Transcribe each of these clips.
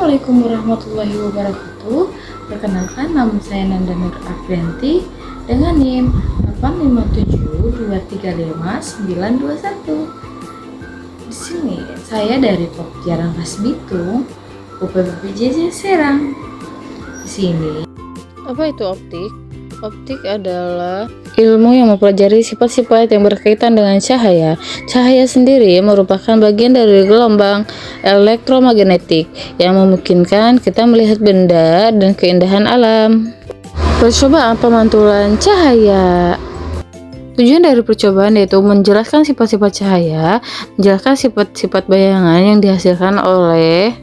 Assalamualaikum warahmatullahi wabarakatuh. Perkenalkan, nama saya Nanda Nur Afrianti dengan NIM 857235921. Di sini saya dari Pokjaran Khas Bitung, UPBPJJ Serang. Di sini, apa itu optik? Optik adalah ilmu yang mempelajari sifat-sifat yang berkaitan dengan cahaya. Cahaya sendiri merupakan bagian dari gelombang elektromagnetik yang memungkinkan kita melihat benda dan keindahan alam. Percobaan pemantulan cahaya. Tujuan dari percobaan yaitu menjelaskan sifat-sifat cahaya, menjelaskan sifat-sifat bayangan yang dihasilkan oleh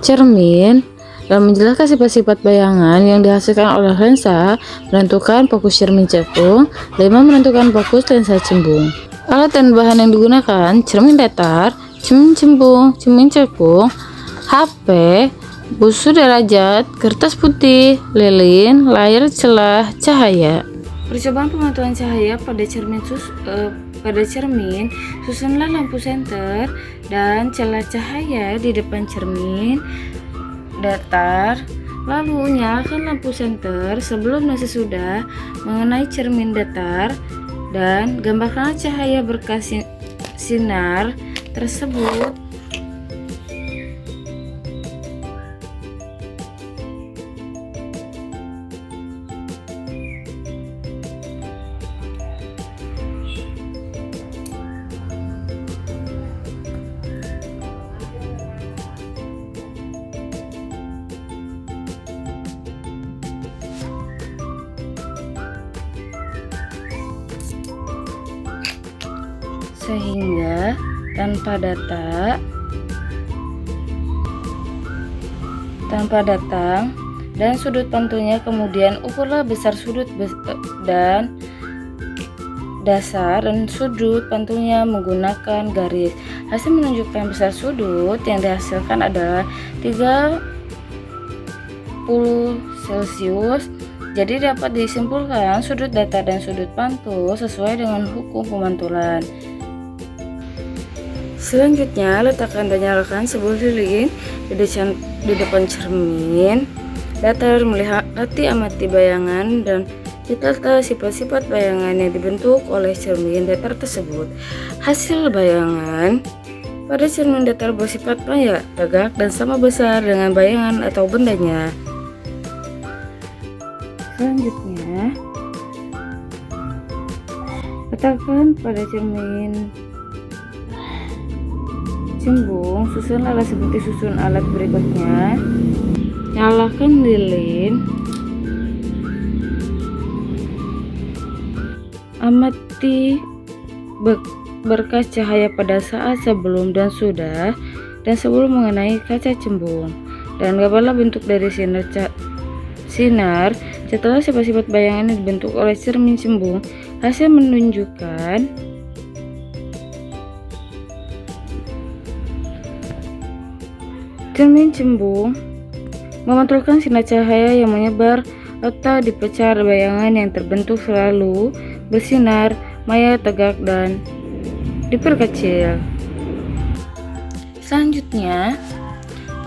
cermin, dan menjelaskan sifat-sifat bayangan yang dihasilkan oleh lensa, menentukan fokus cermin cekung, 5 menentukan fokus lensa cembung. Alat dan bahan yang digunakan: cermin datar, cermin cembung, cermin cekung, HP, busu derajat, kertas putih, lilin, layar celah cahaya. Percobaan pemantulan cahaya pada cermin susunlah lampu senter dan celah cahaya di depan cermin datar, lalu nyalakan lampu senter sebelum dan sesudah mengenai cermin datar dan gambarkan cahaya berkas sinar tersebut. Sehingga tanpa datang dan sudut pantulnya, kemudian ukurlah besar sudut dan dasar dan sudut pantulnya menggunakan garis. Hasil menunjukkan besar sudut yang dihasilkan adalah 30 Celcius. Jadi dapat disimpulkan sudut datar dan sudut pantul sesuai dengan hukum pemantulan. Selanjutnya, letakkan dan nyalakan sebuah lilin di depan cermin datar, melihati amati bayangan dan ditata sifat-sifat bayangan yang dibentuk oleh cermin datar tersebut. Hasil bayangan pada cermin datar bersifat maya, tegak, dan sama besar dengan bayangan atau bendanya. Selanjutnya, letakkan pada cermin cembung, susunlah seperti susun alat berikutnya. Nyalakan lilin, amati berkas cahaya pada saat sebelum dan sudah dan sebelum mengenai kaca cembung, dan gambarlah bentuk dari sinar setelah sifat-sifat bayangan yang dibentuk oleh cermin cembung. Hasil menunjukkan cermin cembung memantulkan sinar cahaya yang menyebar atau dipecar bayangan yang terbentuk selalu bersinar, maya, tegak, dan diperkecil. Selanjutnya,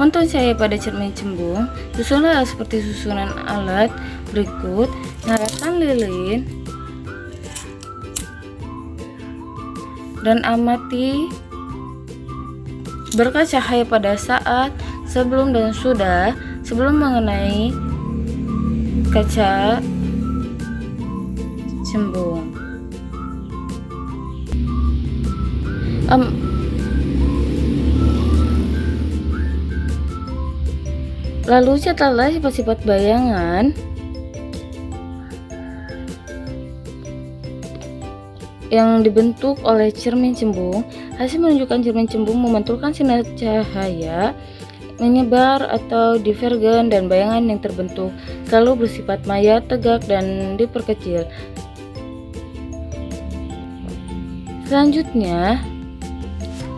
pantul cahaya pada cermin cembung, susunlah seperti susunan alat berikut. Nyalakan lilin dan amati berkas cahaya pada saat sebelum dan sudah sebelum mengenai kaca cembung. Lalu catatlah sifat-sifat bayangan yang dibentuk oleh cermin cembung. Hasil menunjukkan cermin cembung memantulkan sinar cahaya menyebar atau divergen dan bayangan yang terbentuk selalu bersifat maya, tegak, dan diperkecil. Selanjutnya,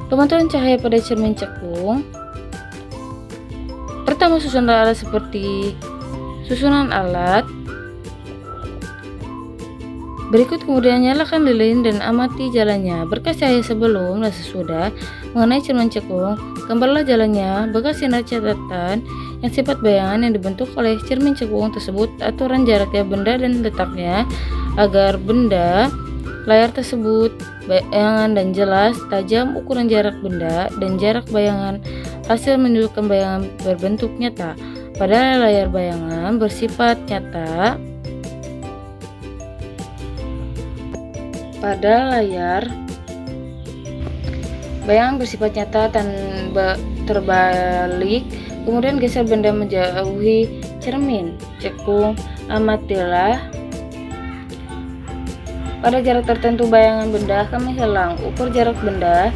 pemantulan cahaya pada cermin cekung. Pertama, susunlah alat seperti susunan alat berikut, kemudian nyalakan lilin dan amati jalannya berkas cahaya sebelum dan sesudah Mengenai cermin cekung, gambarlah jalannya bekas sinar catatan yang sifat bayangan yang dibentuk oleh cermin cekung tersebut, aturan jaraknya benda dan letaknya agar benda layar tersebut bayangan dan jelas, tajam, ukuran jarak benda dan jarak bayangan hasil menunjukkan bayangan berbentuk nyata. Pada layar bayangan bersifat nyata, dan terbalik, kemudian geser benda menjauhi cermin cekung. Amatilah pada jarak tertentu bayangan benda akan menghilang. Ukur jarak benda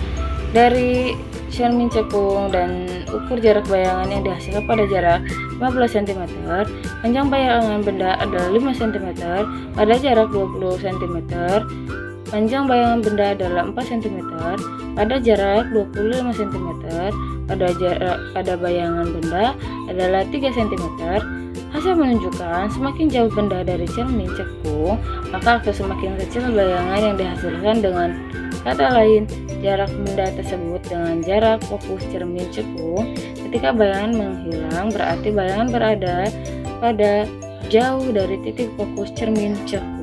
dari cermin cekung dan ukur jarak bayangan yang dihasilkan pada jarak 15 cm. Panjang bayangan benda adalah 5 cm pada jarak 20 cm. Panjang bayangan benda adalah 4 cm pada jarak 25 cm. Pada bayangan benda adalah 3 cm. Hasil menunjukkan semakin jauh benda dari cermin cekung, maka akan semakin kecil bayangan yang dihasilkan. Dengan kata lain, jarak benda tersebut dengan jarak fokus cermin cekung. Ketika bayangan menghilang, berarti bayangan berada pada jauh dari titik fokus cermin cekung.